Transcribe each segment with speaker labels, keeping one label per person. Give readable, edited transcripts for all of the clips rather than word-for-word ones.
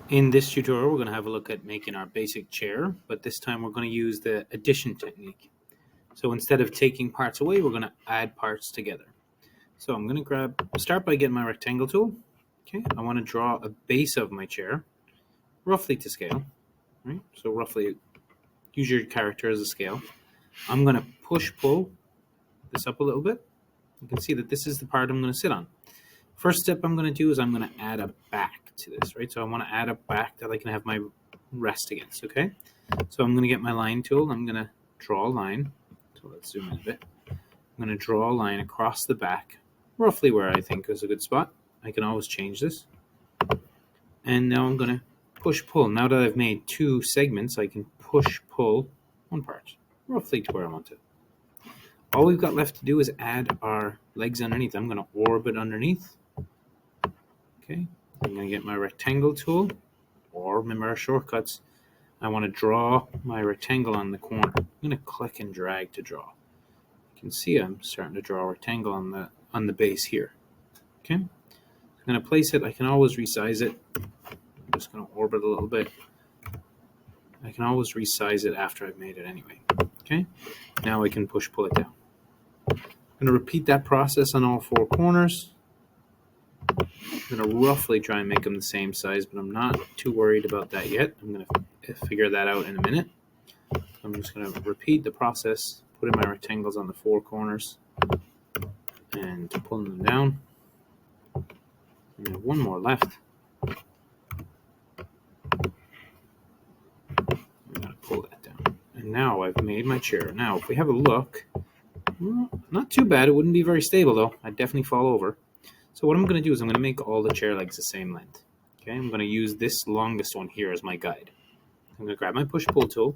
Speaker 1: In this tutorial, we're going to have a look at making our basic chair, but this time we're going to use the addition technique. So instead of taking parts away, we're going to add parts together. So I'm going to start by getting my rectangle tool. Okay, I want to draw a base of my chair, roughly to scale. Right, so roughly use your character as a scale. I'm going to push-pull this up a little bit. You can see that this is the part I'm going to sit on. First step I'm going to do is I'm going to add a back to this, right? So I want to add a back that I can have my rest against, okay? So I'm going to get my line tool. I'm going to draw a line. So let's zoom in a bit. I'm going to draw a line across the back, roughly where I think is a good spot. I can always change this. And now I'm going to push-pull. Now that I've made two segments, I can push-pull one part, roughly to where I want it. All we've got left to do is add our legs underneath. I'm going to orbit underneath. Okay, I'm going to get my rectangle tool, or remember our shortcuts. I want to draw my rectangle on the corner. I'm going to click and drag to draw. You can see I'm starting to draw a rectangle on the base here. Okay, I'm going to place it. I can always resize it. I'm just going to orbit a little bit. I can always resize it after I've made it anyway. Okay, now I can pull it down. I'm going to repeat that process on all four corners. I'm going to roughly try and make them the same size, but I'm not too worried about that yet. I'm going to figure that out in a minute. I'm just going to repeat the process, putting my rectangles on the four corners and pulling them down. And have one more left. I'm going to pull that down. And now I've made my chair. Now, if we have a look, well, not too bad. It wouldn't be very stable, though. I'd definitely fall over. So what I'm going to do is I'm going to make all the chair legs the same length. Okay, I'm going to use this longest one here as my guide. I'm going to grab my push-pull tool.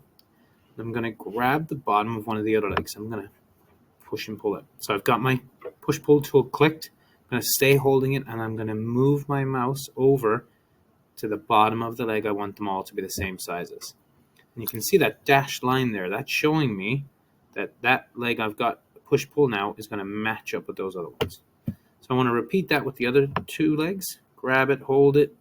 Speaker 1: I'm going to grab the bottom of one of the other legs. I'm going to push and pull it. So I've got my push-pull tool clicked. I'm going to stay holding it, and I'm going to move my mouse over to the bottom of the leg. I want them all to be the same sizes. And you can see that dashed line there. That's showing me that that leg I've got push-pull now is going to match up with those other ones. So I want to repeat that with the other two legs. Grab it, hold it,